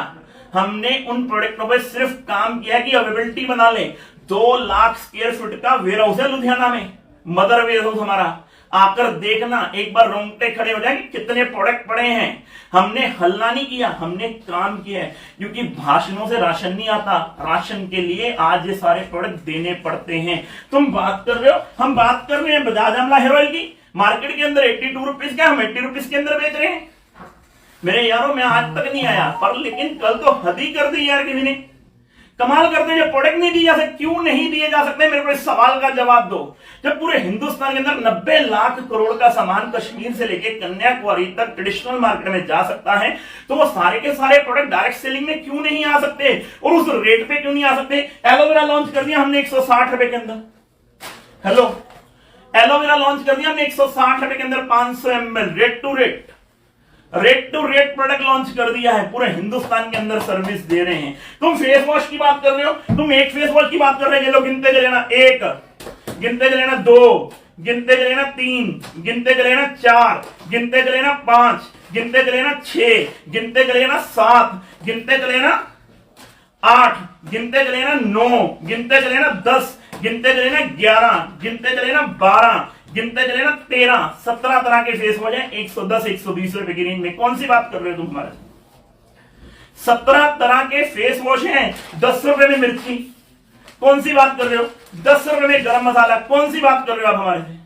हमने उन प्रोडक्टों पे सिर्फ काम किया कि अवेलेबिलिटी बना ले। 2 लाख स्क्वायर फीट का वेयर हाउस है लुधियाना में, मदर वेयर हाउस हमारा। आकर देखना, एक बार रोंगटे खड़े हो जाए कि कितने प्रोडक्ट पड़े हैं। हमने हल्ला नहीं किया, हमने काम किया है। क्योंकि भाषणों से राशन नहीं आता, राशन के लिए आज ये सारे प्रोडक्ट देने पड़ते हैं। तुम बात कर रहे हो, हम बात कर रहे हैं बजाज आमला हेयर ऑयल की। मार्केट के अंदर 82 रुपीज का, हम 80 रुपीज के अंदर बेच रहे हैं। मेरे यारों, मैं आज तक नहीं आया, पर लेकिन कल तो हद ही कर दी यार किसी ने। कमाल करते हैं, प्रोडक्ट नहीं दिए जा सकते। क्यों नहीं दिए जा सकते? मेरे को इस सवाल का जवाब दो। जब पूरे हिंदुस्तान के अंदर 90 लाख करोड़ का सामान कश्मीर से लेकर कन्याकुमारी तक ट्रेडिशनल मार्केट में जा सकता है, तो वो सारे के सारे प्रोडक्ट डायरेक्ट सेलिंग में क्यों नहीं आ सकते? और उस रेट पे क्यों नहीं आ सकते? एलोवेरा लॉन्च कर दिया हमने 160 रुपए के अंदर। हेलो, एलोवेरा लॉन्च कर दिया हमने 160 रुपए के अंदर 500 ml rate to rate product launch कर दिया है। पूरे हिंदुस्तान के अंदर सर्विस दे रहे हैं। तुम फेस वॉश की बात कर रहे हो, तुम एक फेस वॉश की बात कर रहे हो। लोग गिनते चले ना, 1 गिनते चले ना, 2 गिनते चले ना, 3 गिनते चले ना, 4 गिनते चले ना, 5 गिनते चले ना, 6 गिनते चले ना, 7 गिनते चले ना, 8 गिनते चले ना, 9 गिनते चले ना, 10 गिनते चले ना, 11 गिनते चले ना, 12 गिनते चले ना, 13 17 तरह के फेस वॉश हैं 110 120 रुपए की रेंज में। कौन सी बात कर रहे हो तुम हमारे? 17 तरह के फेस वॉश हैं 10 रुपए में मिर्ची। कौन सी बात कर रहे हो? 10 रुपए में गरम मसाला। कौन सी बात कर रहे हो आप हमारे से?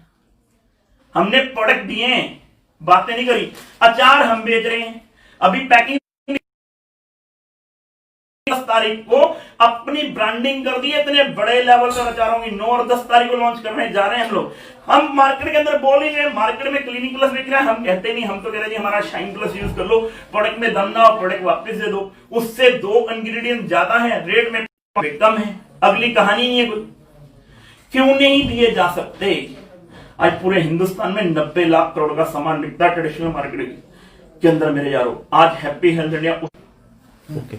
हमने प्रोडक्ट दिए हैं, बातें नहीं करी। अचार हम बेच रहे हैं, अभी पैकिंग 10 तारीख को अपनी ब्रांडिंग कर दी, इतने बड़े लेवल पर अचारों की 9 और 10 तारीख को लॉन्च करने जा रहे हैं हम लोग। हम मार्केट के अंदर बोल ही रहे हैं, मार्केट में क्लिनिक प्लस बिक रहा है, हम कहते नहीं, हम तो कह रहे हैं हमारा शाइन प्लस यूज कर लो, प्रोडक्ट में दम ना हो, प्रोडक्ट वापस दे दो। उससे 2 इंग्रेडिएंट ज्यादा है, रेट में कम है, अगली कहानी नहीं है कुछ। क्यों नहीं दिए जा सकते? आज पूरे हिंदुस्तान में 90 लाख करोड़ का सामान बिकता है ट्रेडिशनल मार्केट के अंदर मेरे यारों। आज हैप्पी हेल्थ इंडिया ओके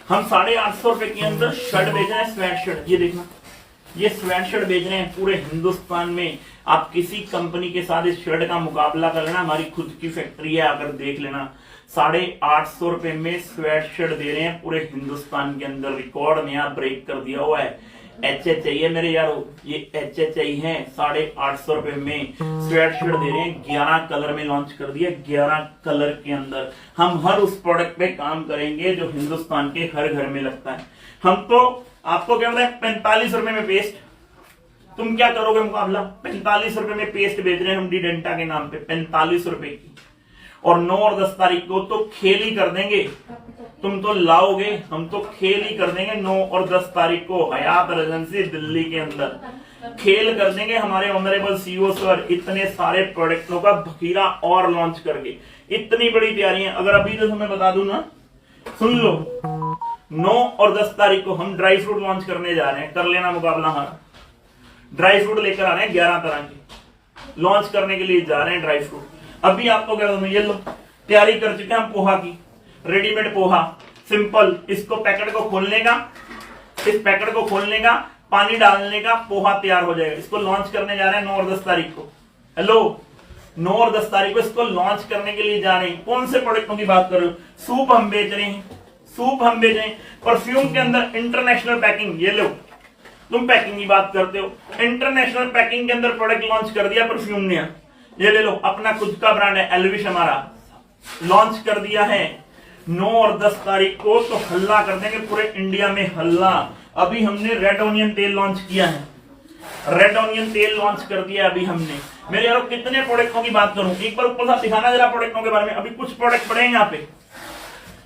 हम 850 रुपए के अंदर शर्ट बेच रहे हैं, स्वेट शर्ट। ये देखना, ये स्वेट शर्ट बेच रहे हैं पूरे हिंदुस्तान में। आप किसी कंपनी के साथ इस शर्ट का मुकाबला कर लेना, हमारी खुद की फैक्ट्री है, अगर देख लेना। 850 रुपए में स्वेट शर्ट दे रहे हैं पूरे हिंदुस्तान के अंदर। रिकॉर्ड नया ब्रेक कर दिया हुआ है। HHI है मेरे यारों, ये HHI है। 850 रुपए में स्वेट शर्ट दे रहे हैं, 11 कलर में लॉन्च कर दिया, 11 कलर के अंदर। हम हर उस प्रोडक्ट पे काम करेंगे जो हिंदुस्तान के हर घर में लगता है। हम तो आपको क्या बताए, 45 रुपए में पेस्ट, तुम क्या करोगे मुकाबला? 45 रुपए में पेस्ट बेच रहे हैं हम डिडेंटा के नाम पे, 45 रुपए की। और 9 और 10 तारीख को तो खेल ही कर देंगे। तुम तो लाओगे, हम तो खेल ही कर देंगे। 9 और 10 तारीख को हयात रेजेंसी दिल्ली के अंदर खेल कर देंगे हमारे ऑनरेबल सीईओ सर, इतने सारे प्रोडक्टों का बखीरा और लॉन्च करके। इतनी बड़ी तैयारियां अगर अभी तो तुम्हें बता दूं ना, सुन लो। 9 और 10 तारीख को हम ड्राई फ्रूट लॉन्च करने जा रहे हैं, कर लेना मुकाबला हमारा। ड्राई फ्रूट लेकर आ रहे हैं 11 तरह के, लॉन्च करने के लिए जा रहे हैं ड्राई फ्रूट। अभी आपको कह दूं, ये लो तैयारी कर चुके हैं हम पोहा की, रेडीमेड पोहा सिंपल। इसको पैकेट को खोलने का, इस पैकेट को खोलने का, पानी डालने का, पोहा तैयार हो जाएगा। इसको लॉन्च करने जा रहे हैं 9 और 10 तारीख को। हेलो, 9 और 10 तारीख को इसको लॉन्च करने के लिए जा रहे हैं। कौन से प्रोडक्टों की बात कर रहे हो? सूप हम बेच रहे हैं, सूप हम बेच रहे हैं। परफ्यूम के अंदर इंटरनेशनल पैकिंग, ये लो, तुम पैकिंग की बात करते हो, इंटरनेशनल पैकिंग के अंदर प्रोडक्ट लॉन्च कर दिया परफ्यूम ने। ये ले लो, अपना खुद का ब्रांड है एल्विश, हमारा लॉन्च कर दिया है। 9 और 10 तारीख को तो हल्ला कर देंगे पूरे इंडिया में, हल्ला। अभी हमने रेड ऑनियन तेल लॉन्च किया है, रेड ऑनियन तेल लॉन्च कर दिया अभी हमने। मेरे यारों कितने प्रोडक्टों की बात करूं, एक बार ऊपर से दिखाना जरा प्रोडक्टों के बारे में। अभी कुछ प्रोडक्ट पड़े हैं यहाँ पे,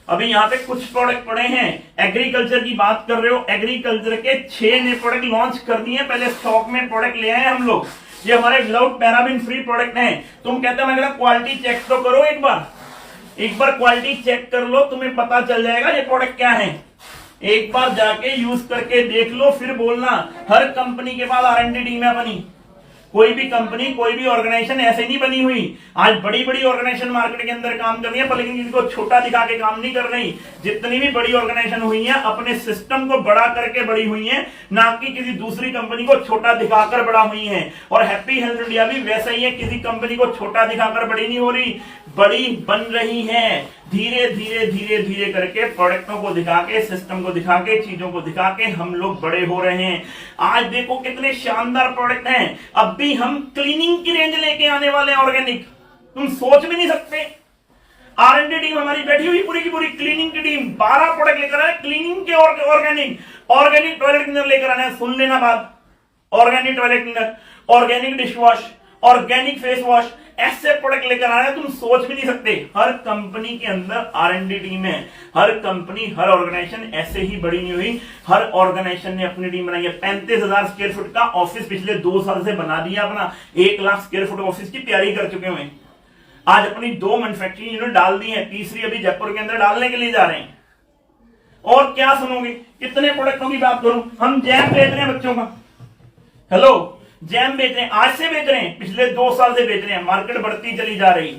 अभी यहाँ पे कुछ प्रोडक्ट पड़े हैं। एग्रीकल्चर की बात कर रहे हो, एग्रीकल्चर के 6 नए प्रोडक्ट लॉन्च कर दिए। पहले स्टॉक में प्रोडक्ट ले आए हम लोग। ये हमारे विदाउट पैराबिन फ्री प्रोडक्ट हैं। तुम कहते हो मैं क्वालिटी चेक तो करो, एक बार क्वालिटी चेक कर लो, तुम्हें पता चल जाएगा ये प्रोडक्ट क्या है। एक बार जाके यूज करके देख लो, फिर बोलना। हर कंपनी के पास R&D टीम है बनी। कोई भी कंपनी, कोई भी ऑर्गेनाइजेशन ऐसे नहीं बनी हुई। आज बड़ी बड़ी ऑर्गेनाइजेशन मार्केट के अंदर काम कर रही है, पर लेकिन इनको छोटा दिखा के काम नहीं कर रही। जितनी भी बड़ी ऑर्गेनाइजेशन हुई है, अपने सिस्टम को बड़ा करके बड़ी हुई है, ना कि किसी दूसरी कंपनी को छोटा दिखाकर बड़ा हुई है। और हैप्पी हेल्थ इंडिया भी वैसा ही है, किसी कंपनी को छोटा दिखाकर बड़ी नहीं हो रही, बड़ी बन रही है। धीरे धीरे धीरे धीरे करके प्रोडक्टों को दिखा के, सिस्टम को दिखा के, चीजों को दिखा के हम लोग बड़े हो रहे हैं। आज देखो कितने शानदार प्रोडक्ट हैं। अब भी हम क्लीनिंग की रेंज लेके आने वाले हैं ऑर्गेनिक, तुम सोच भी नहीं सकते। R&D टीम हमारी बैठी हुई पूरी की पूरी, क्लीनिंग की टीम 12 प्रोडक्ट लेकर आए क्लीनिंग के, ऑर्गेनिक टॉयलेट क्लीनर लेकर आने। सुन लेना बात, organic toilet cleaner, organic dish wash, organic face wash, ऐसे प्रोडक्ट लेकर आ रहे हैं, तुम सोच भी नहीं सकते। हर कंपनी के अंदर R&D टीम है। हर कंपनी, हर ऑर्गेनाइजेशन ऐसे ही बड़ी नहीं हुई। हर ऑर्गेनाइजेशन ने अपनी टीम बनाई है। 35,000 स्क्वायर फुट का ऑफिस पिछले 2 साल से बना दिया अपना। 1 लाख स्क्वायर फुट ऑफिस की तैयारी कर चुके हुए। आज अपनी 2 मैन्युफैक्चरिंग यूनिट डाल दी है, तीसरी अभी जयपुर के अंदर डालने के लिए जा रहे हैं। और क्या सुनोगे, कितने प्रोडक्टों की बात करूं। हम जैम बेच रहे हैं बच्चों का, हेलो, जैम बेच रहे हैं, आज से बेच रहे हैं, पिछले 2 साल से बेच रहे हैं। मार्केट बढ़ती चली जा रही,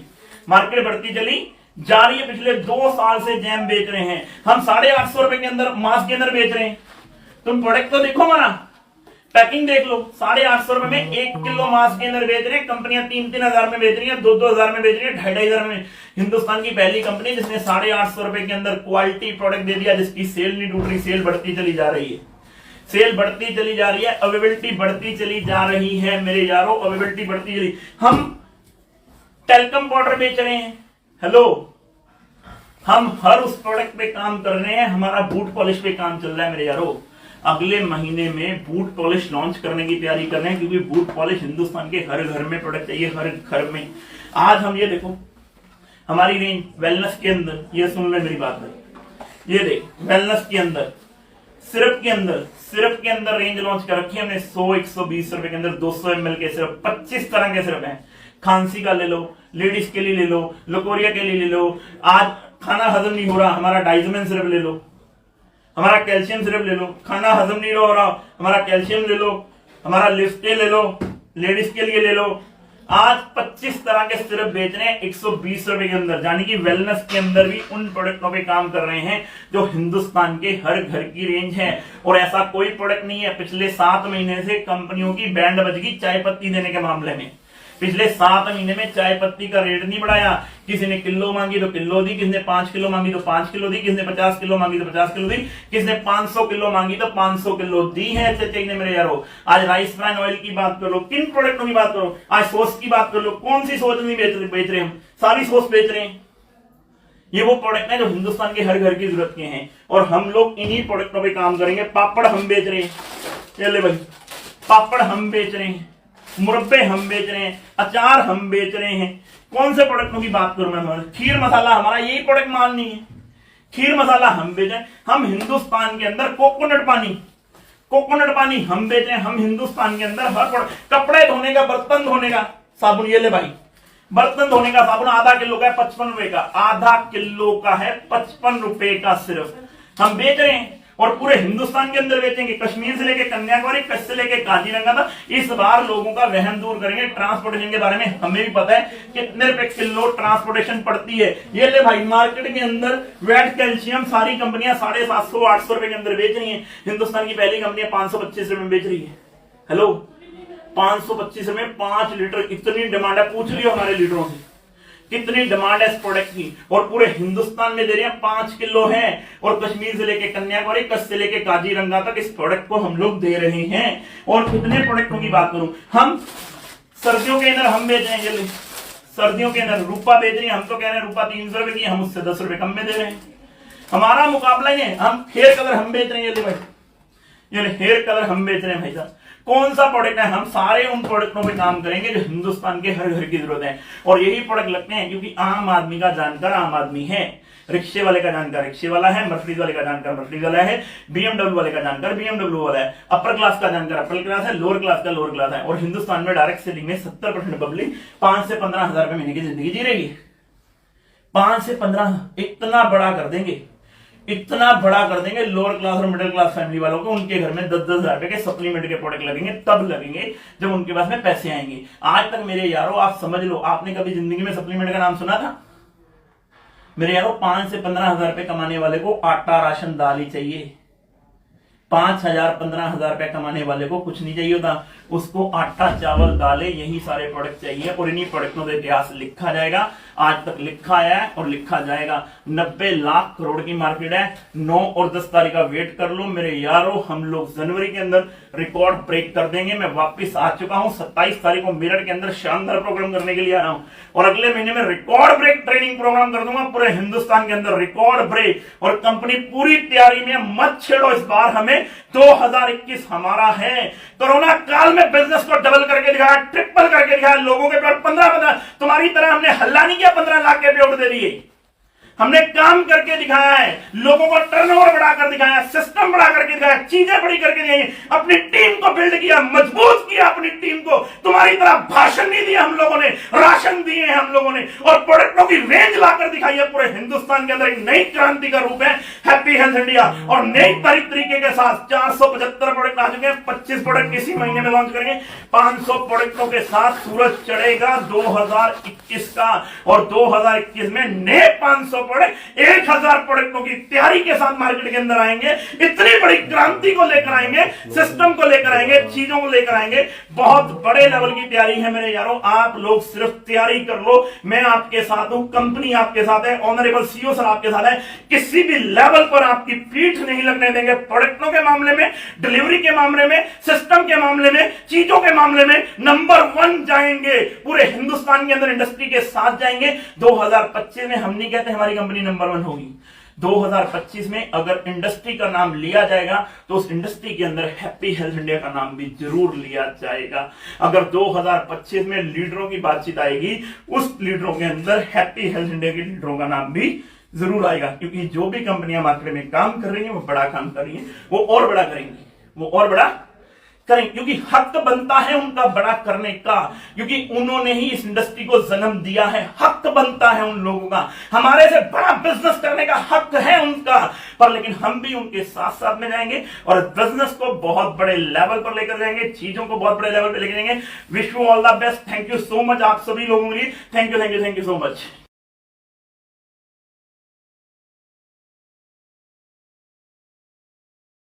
मार्केट बढ़ती चली जा रही है। पिछले 2 साल से जैम बेच रहे हैं हम। 850 रुपए के अंदर मास्क के अंदर बेच रहे हैं। तुम प्रोडक्ट तो देखो, हमारा पैकिंग देख लो। 850 रुपए में 1 किलो मास्क के अंदर बेच रहे हैं। कंपनियां 3-3 हजार में बेच रही है, 2-2 हजार में बेच रही है, 2,500 हजार में। हिंदुस्तान की पहली कंपनी जिसने 850 रुपए के अंदर क्वालिटी प्रोडक्ट दे दिया, जिसकी सेल नहीं टूट रही, सेल बढ़ती चली जा रही है, सेल बढ़ती चली जा रही है, अवेलेबिलिटी बढ़ती चली जा रही है मेरे यारों, अवेलेबिलिटी बढ़ती चली। हम टेलकम पाउडर बेच रहे हैं, हेलो, हम हर उस प्रोडक्ट पे काम कर रहे हैं। हमारा बूट पॉलिश पे काम चल रहा है मेरे यारों। अगले महीने में बूट पॉलिश लॉन्च करने की तैयारी कर रहे हैं, क्योंकि बूट पॉलिश हिंदुस्तान के हर घर में प्रोडक्ट चाहिए, हर घर में। आज हम ये देखो हमारी रेंज वेलनेस के अंदर, ये सुन ले मेरी बात है, ये देख वेलनेस के अंदर सिरप के अंदर रेंज लॉन्च कर रखी है हमने 100-120 रुपए के अंदर 200 ml के सिरप, 25 तरह के सिरप हैं। खांसी का ले लो, लेडीज के लिए ले लो, लकोरिया के लिए ले लो, आज खाना हजम नहीं हो रहा हमारा डाइजमेन सिरप ले लो, हमारा कैल्शियम सिरप ले लो, खाना हजम नहीं हो रहा हमारा कैल्शियम ले लो, हमारा लिफ्टे ले लो, लेडीज के लिए ले लो। आज 25 तरह के सिरप बेच रहे हैं 120 रुपए के अंदर, यानी कि वेलनेस के अंदर भी उन प्रोडक्टों पे काम कर रहे हैं जो हिंदुस्तान के हर घर की रेंज है। और ऐसा कोई प्रोडक्ट नहीं है, पिछले 7 महीने से कंपनियों की बैंड बज गई चाय पत्ती देने के मामले में। पिछले 7 महीने में चाय पत्ती का रेट नहीं बढ़ाया, किसी ने किलो मांगी तो किलो दी, किसी ने 5 किलो मांगी तो 5 किलो दी, किसी ने 50 किलो मांगी तो 50 किलो दी, किसी ने 500 किलो मांगी तो 500 किलो दी है। अच्छे ने मेरे यारो, आज राइस ब्रांड ऑयल की बात कर लो, किन प्रोडक्टों की बात करो, आज सॉस की बात कर लो, कौन सी सॉस नहीं बेच रहे हम, सारी सॉस बेच रहे हैं। ये वो प्रोडक्ट है जो हिंदुस्तान के हर घर की जरूरत के हैं और हम लोग इन्हीं प्रोडक्टों पे काम करेंगे। पापड़ हम बेच रहे हैं, चले भाई, पापड़ हम बेच रहे हैं, मुरब्बे हम बेच रहे हैं, अचार हम बेच रहे हैं। कौन से प्रोडक्टों की बात करूं मैं? खीर मसाला हमारा यही प्रोडक्ट माल नहीं है, खीर मसाला हम बेच रहे हैं। हम हिंदुस्तान के अंदर कोकोनट पानी हम बेच रहे हैं। हम हिंदुस्तान के अंदर हर प्रोडक्ट, कपड़े धोने का, बर्तन धोने का साबुन, ये ले भाई, बर्तन धोने का साबुन आधा किलो का है 55 रुपए का, आधा किलो का है 55 रुपए का सिर्फ हम बेच रहे हैं। और पूरे हिंदुस्तान के अंदर बेचेंगे, कश्मीर से लेके कन्याकुमारी, कच्छ से लेके काजीरंगा तक। इस बार लोगों का वहम दूर करेंगे। ट्रांसपोर्टेशन के बारे में हमें भी पता है कितने रुपए किलो ट्रांसपोर्टेशन पड़ती है। ये ले भाई, मार्केट के अंदर वेट कैल्शियम सारी कंपनियां 750-800 रुपए के अंदर बेच रही है। हिंदुस्तान की पहली कंपनी 525 रुपए में बेच रही है। हेलो, 525 रुपए 5 लीटर, इतनी डिमांड है, पूछ लियो हमारे लीडरों से कितनी डिमांड है इस प्रोडक्ट की। और पूरे हिंदुस्तान में दे रहे हैं, 5 किलो है। और कश्मीर से लेके कन्याकुमारी, कच्छ से लेके काजीरंगा तक इस प्रोडक्ट को हम लोग दे रहे हैं। और कितने प्रोडक्टों की बात करूं, हम सर्दियों के अंदर हम बेच रहे हैं, सर्दियों के अंदर रूपा बेच रहे हैं। हम तो कह रहे हैं रूपा 300 रुपए की, हम उससे 10 रुपए कम में दे रहे हैं। हमारा मुकाबला ही नहीं। हम हेयर कलर हम बेच रहे हैं, ये हेयर कलर हम बेच रहे हैं भाई साहब। कौन सा प्रोडक्ट है? हम सारे उन प्रोडक्टों पे काम करेंगे जो हिंदुस्तान के हर घर की जरूरत है। और यही प्रोडक्ट लगते हैं क्योंकि आम आदमी का जानकार आम आदमी है, रिक्शे वाले का जानकार रिक्शे वाला है, मर्सिडीज वाले का जानकार मर्सिडीज वाला है, बीएमडब्ल्यू वाले का जानकार बीएमडब्ल्यू वाला है, अपर क्लास का जानकार अपर क्लास है, लोअर क्लास का लोअर क्लास है। और हिंदुस्तान में डायरेक्ट सेलिंग में 70% पब्लिक 5 से 15 हजार रुपए महीने की जिंदगी जी रही है। 5 से 15, इतना बड़ा कर देंगे, इतना बड़ा कर देंगे लोअर क्लास और मिडिल क्लास फैमिली वालों को। उनके घर में 10-10 हजार रुपए के सप्लीमेंट के प्रोडक्ट लगेंगे, तब लगेंगे जब उनके पास में पैसे आएंगे। आज तक मेरे यारो आप समझ लो, आपने कभी जिंदगी में सप्लीमेंट का नाम सुना था? मेरे यारो 5 से 15 हजार रुपए कमाने वाले को आटा राशन दाल ही चाहिए। 5,000-15 हजार रुपए कमाने वाले को कुछ नहीं चाहिए होता, उसको आटा चावल दालें यही सारे प्रोडक्ट चाहिए। और इन्हीं प्रोडक्टों का इतिहास लिखा जाएगा, आज तक लिखा आया है और लिखा जाएगा। 90 लाख करोड़ की मार्केट है। 9 और 10 तारीख का वेट कर लो मेरे यारो, हम लोग जनवरी के अंदर रिकॉर्ड ब्रेक कर देंगे। मैं वापस आ चुका हूं 27 तारीख को मेरठ के अंदर शानदार प्रोग्राम करने के लिए आ रहा हूं। और अगले महीने में रिकॉर्ड ब्रेक ट्रेनिंग प्रोग्राम कर दूंगा पूरे हिंदुस्तान के अंदर, रिकॉर्ड ब्रेक। और कंपनी पूरी तैयारी में, मत छेड़ो इस बार हमें। 2021 हमारा है। कोरोना काल में बिजनेस को डबल करके दिखाया, ट्रिपल करके दिखाया। लोगों के पास 15 तुम्हारी तरह हमने हल्ला नहीं किया, 15 लाख के पे दे दिए। हमने काम करके दिखाया है, लोगों को टर्नओवर बढ़ाकर दिखाया, सिस्टम बढ़ा करके दिखाया, चीजें बड़ी करके दिखाई, अपनी टीम को बिल्ड किया, मजबूत किया अपनी टीम को। तुम्हारी तरह भाषण नहीं दिया हम लोगों ने, राशन दिए हैं हम लोगों ने। और प्रोडक्टों की रेंज लाकर दिखाई है पूरे हिंदुस्तान के अंदर। एक नई क्रांति का रूप है हैप्पी हेल्थ इंडिया। और नई तरीके के साथ 475 प्रोडक्ट आ चुके हैं। 25 प्रोडक्ट इसी महीने में लॉन्च करेंगे। 500 प्रोडक्टों के साथ सूरज चढ़ेगा 2021 का। और 2021 में नए 500 प्रोडक्ट, 1000 प्रोडक्टों की तैयारी के साथ मार्केट के अंदर आएंगे। इतनी बड़ी क्रांति को लेकर आएंगे, सिस्टम को लेकर आएंगे, चीजों को लेकर आएंगे। बहुत बड़े लेवल की तैयारी है मेरे यारों। आप लोग सिर्फ तैयारी कर लो, मैं आपके साथ हूं, कंपनी आपके साथ है, ऑनरेबल सीईओ सर आपके साथ है। किसी भी लेवल पर आपकी पीठ नहीं लगने देंगे। प्रोडक्टों के मामले में, डिलीवरी के मामले में, सिस्टम के मामले में, चीजों के मामले में नंबर 1 जाएंगे। पूरे हिंदुस्तान के अंदर इंडस्ट्री के साथ जाएंगे। 2025 में हम नहीं कहते हमारी कंपनी नंबर 1 होगी, 2025 में अगर इंडस्ट्री का नाम लिया जाएगा तो उस इंडस्ट्री के अंदर हैप्पी हेल्थ इंडिया का नाम भी जरूर लिया जाएगा। अगर 2025 में लीडरों की बातचीत आएगी, उस लीडरों के अंदर हैप्पी हेल्थ इंडिया के लीडरों का नाम भी जरूर आएगा, क्योंकि जो भी कंपनियां मार्केट में काम कर रही हैं वो बड़ा काम कर रही हैं, वो और बड़ा करेंगी, वो और बड़ा करें, क्योंकि हक बनता है उनका बड़ा करने का, क्योंकि उन्होंने ही इस इंडस्ट्री को जन्म दिया है। हक बनता है उन लोगों का, हमारे से बड़ा बिजनेस करने का हक है उनका, पर लेकिन हम भी उनके साथ साथ में जाएंगे और बिजनेस को बहुत बड़े लेवल पर लेकर जाएंगे, चीजों को बहुत बड़े लेवल पर लेकर जाएंगे। Wish you all the best. Thank you so much आप सभी लोगों के लिए। Thank you so much.